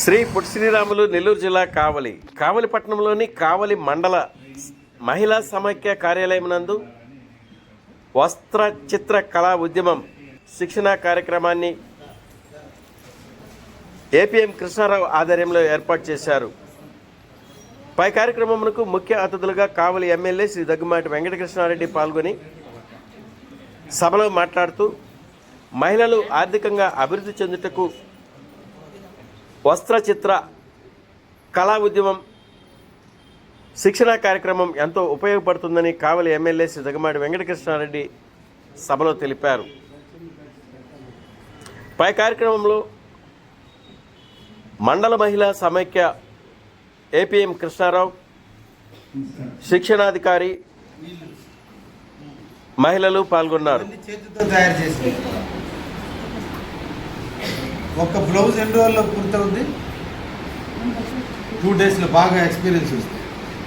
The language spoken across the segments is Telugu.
శ్రీ పొట్టి శ్రీరాములు నెల్లూరు జిల్లా కావలి పట్టణంలోని కావలి మండల మహిళా సమైక్య కార్యాలయం నందు వస్త్ర చిత్ర కళా ఉద్యమం శిక్షణ కార్యక్రమాన్ని ఏపీఎం కృష్ణారావు ఆధ్వర్యంలో ఏర్పాటు చేశారు. పై కార్యక్రమమునకు ముఖ్య అతిథులుగా కావలి ఎమ్మెల్యే శ్రీ దగ్గుమాటి వెంకటకృష్ణారెడ్డి పాల్గొని సభలో మాట్లాడుతూ మహిళలు ఆర్థికంగా అభివృద్ధి చెందుటకు వస్త్ర చిత్ర కళా ఉద్యమం శిక్షణ కార్యక్రమం ఎంతో ఉపయోగపడుతుందని కావలి ఎమ్మెల్యే శ్రీ దగ్గుమాటి వెంకటకృష్ణారెడ్డి సభలో తెలిపారు. పై కార్యక్రమంలో మండల మహిళా సమైక్య ఏపీఎం కృష్ణారావు, శిక్షణాధికారి, మహిళలు పాల్గొన్నారు. చేతితో తయారు చేసి ఒక బ్లౌజ్ ఎన్ని రోజుల్లో పూర్తవుద్ది? 2 డేస్లో బాగా ఎక్స్పీరియన్స్ వస్తుంది.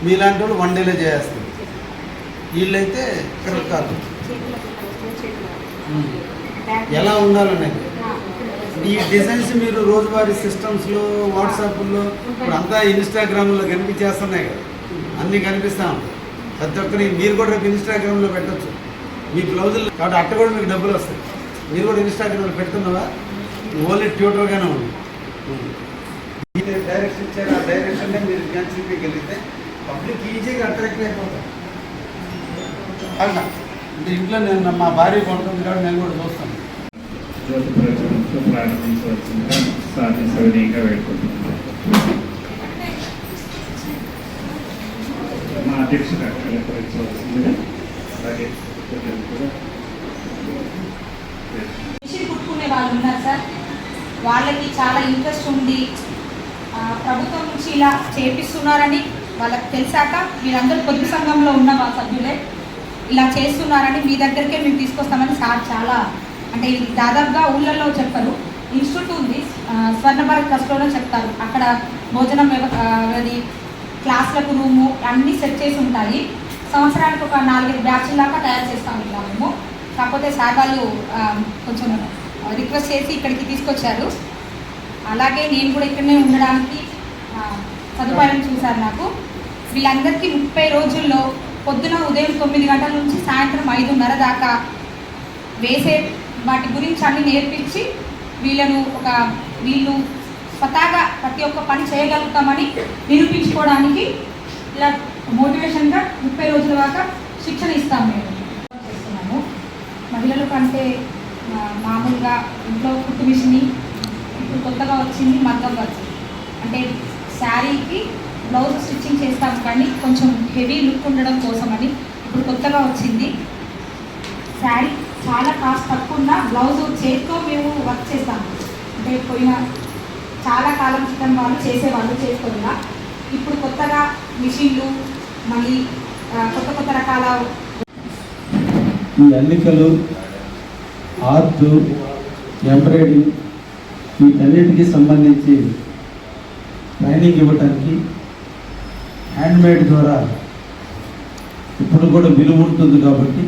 మీలాంటి వాళ్ళు 1 డేలో చేస్తారు. వీళ్ళైతే కరెక్ట్ కాదు. ఎలా ఉండాలనేది ఈ డిజైన్స్ మీరు రోజువారీ సిస్టమ్స్లో, వాట్సాప్లో, ఇప్పుడు అంతా ఇన్స్టాగ్రామ్లో కనిపించేస్తున్నాయి కదా, అన్నీ కనిపిస్తూ ఉంటాయి. ప్రతి ఒక్కరి మీరు కూడా రేపు ఇన్స్టాగ్రామ్లో పెట్టచ్చు మీ బ్లౌజులు. కాబట్టి అట్ట కూడా మీకు డబ్బులు వస్తాయి. మీరు కూడా ఇన్స్టాగ్రామ్లో పెడుతున్నావా? ఓన్లీ ట్యూటర్గానే ఉంది. డైరెక్షన్ ఇచ్చారు, ఆ డైరెక్షన్నే మీరు చూపించగలిగితే పబ్లిక్ ఈజీగా అట్రాక్ట్ అయిపోతారు. అలా అంటే ఇంట్లో నేను మా భార్య కొంటుంది కాబట్టి నేను కూడా చూస్తాను. జ్యోతి ప్రచురణతో ప్రారంభించవలసిందిగా సార్ని సవినీయంగా వేడుకుంటున్నాను. మా అధ్యక్షుడు అలంకరించవలసిందిగా అలాగే కుట్టుకునే వాళ్ళు ఉన్నారు సార్. వాళ్ళకి చాలా ఇంట్రెస్ట్ ఉంది. ప్రభుత్వం నుంచి ఇలా చేపిస్తున్నారని వాళ్ళకి తెలిసాక మీరందరూ పొదుపు సంఘంలో ఉన్న మా సభ్యులే ఇలా చేస్తున్నారని మీ దగ్గరికే మేము తీసుకొస్తామని సార్ చాలా అంటే ఇది దాదాపుగా ఊళ్ళల్లో చెప్పరు. ఇన్స్టిట్యూట్ ఉంది, స్వర్ణ భారత్ ట్రస్ట్లోనే చెప్తారు. అక్కడ భోజనం అది క్లాసులకు రూము అన్నీ సెట్ చేసి ఉంటాయి. సంవత్సరానికి ఒక 4-5 బ్యాచ్ల దాకా తయారు చేస్తాము ఇలా మేము. కాకపోతే సార్ వాళ్ళు కొంచెం రిక్వెస్ట్ చేసి ఇక్కడికి తీసుకొచ్చారు. అలాగే నేను కూడా ఇక్కడనే ఉండడానికి సదుపాయం చూశారు నాకు. వీళ్ళందరికీ 30 రోజుల్లో పొద్దున ఉదయం 9 గంటల నుంచి సాయంత్రం 5:30 దాకా వేసే వాటి గురించి అన్ని నేర్పించి వీళ్ళు స్వతహాగా ప్రతి ఒక్క పని చేయగలుగుతామని నిరూపించుకోవడానికి ఇలా మోటివేషన్గా 30 రోజుల దాకా శిక్షణ ఇస్తాము మేము చేస్తున్నాము. మహిళల కంటే మామూలుగా ఇంట్లో కుట్టు మిషన్ని ఇప్పుడు కొత్తగా వచ్చింది మగ్గం వర్క్. అంటే శారీకి బ్లౌజ్ స్టిచ్చింగ్ చేస్తాము కానీ కొంచెం హెవీ లుక్ ఉండడం కోసమని ఇప్పుడు కొత్తగా వచ్చింది. శారీ చాలా కాస్ట్ తక్కువ ఉన్న బ్లౌజ్ చేతితో మేము వర్క్ చేస్తాము. అంటే పోయిన చాలా కాలం క్రితం వాళ్ళు చేసేవాళ్ళు చేసుకోకుండా ఇప్పుడు కొత్తగా మిషన్లు మళ్ళీ కొత్త రకాల ఈ అల్లికలు, ఆర్ట్, ఎంబ్రాయిడింగ్ వీటన్నిటికీ సంబంధించి ట్రైనింగ్ ఇవ్వటానికి హ్యాండ్మేడ్ ద్వారా ఇప్పుడు కూడా విలువ ఉంటుంది. కాబట్టి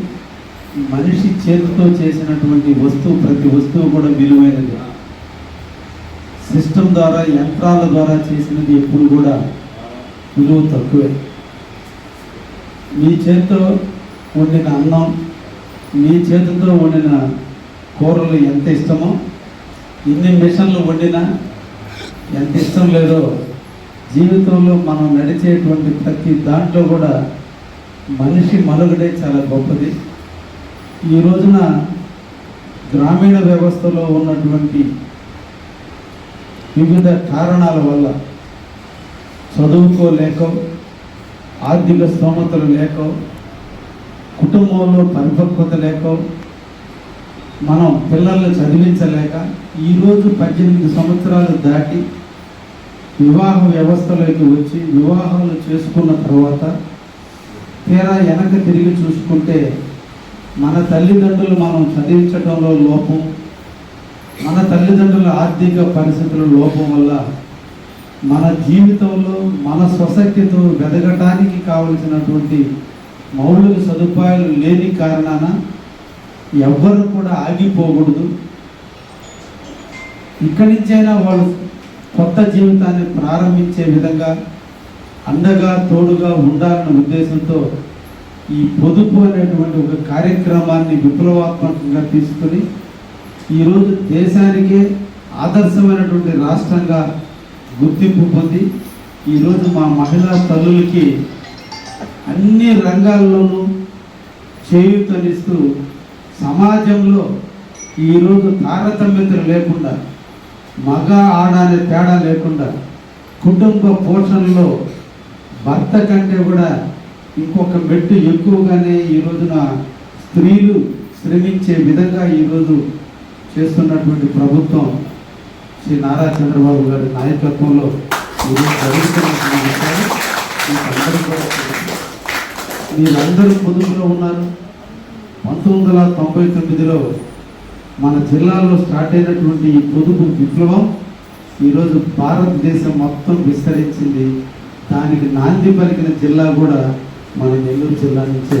మనిషి చేతితో చేసినటువంటి వస్తువు, ప్రతి వస్తువు కూడా విలువైనది. సిస్టమ్ ద్వారా, యంత్రాల ద్వారా చేసినది ఎప్పుడు కూడా విలువ తక్కువే. మీ చేతితో వండిన అన్నం, మీ చేతితో వండిన కూరలు ఎంత ఇష్టమో, ఇన్ని మిషన్లు వండినా ఎంత ఇష్టం లేదో, జీవితంలో మనం నడిచేటువంటి ప్రతి దాంట్లో కూడా మనిషి మనుగడే చాలా గొప్పది. ఈ రోజున గ్రామీణ వ్యవస్థలో ఉన్నటువంటి వివిధ కారణాల వల్ల చదువుకోలేక, ఆర్థిక స్తోమతలు లేక, కుటుంబంలో పరిపక్వత లేక, మనం పిల్లల్ని చదివించలేక ఈరోజు 18 సంవత్సరాలు దాటి వివాహ వ్యవస్థలోకి వచ్చి వివాహాలు చేసుకున్న తర్వాత తీరా వెనక తిరిగి చూసుకుంటే మన తల్లిదండ్రులు మనం చదివించడంలో లోపం, మన తల్లిదండ్రుల ఆర్థిక పరిస్థితుల లోపం వల్ల మన జీవితంలో మన స్వశక్తితో వెదగటానికి కావలసినటువంటి మౌలిక సదుపాయాలు లేని కారణాన ఎవ్వరు కూడా ఆగిపోకూడదు. ఇక్కడి నుంచైనా వాళ్ళు కొత్త జీవితాన్ని ప్రారంభించే విధంగా అండగా తోడుగా ఉండాలన్న ఉద్దేశంతో ఈ పొదుపు అనేటువంటి ఒక కార్యక్రమాన్ని విప్లవాత్మకంగా తీసుకొని ఈరోజు దేశానికే ఆదర్శమైనటువంటి రాష్ట్రంగా గుర్తింపు పొంది ఈరోజు మా మహిళా తల్లులకి అన్ని రంగాల్లోనూ చేయూతనిస్తూ సమాజంలో ఈరోజు తారతమ్యతలు లేకుండా మగ ఆడ అనే తేడా లేకుండా కుటుంబ పోషణలో భర్త కంటే కూడా ఇంకొక మెట్టు ఎక్కువగానే ఈ రోజున స్త్రీలు శ్రమించే విధంగా ఈరోజు చేస్తున్నటువంటి ప్రభుత్వం శ్రీ నారా చంద్రబాబు గారి నాయకత్వంలో ఈరోజు జరుగుతున్నటువంటి విషయాలు మీకందరూ కూడా తెలుసు. మీరందరూ పొదుపులో ఉన్నారు. 1999లో మన జిల్లాలో స్టార్ట్ అయినటువంటి ఈ పొదుపు విప్లవం ఈరోజు భారతదేశం మొత్తం విస్తరించింది. దానికి నాంది పలికిన జిల్లా కూడా మన నెల్లూరు జిల్లా నుంచే.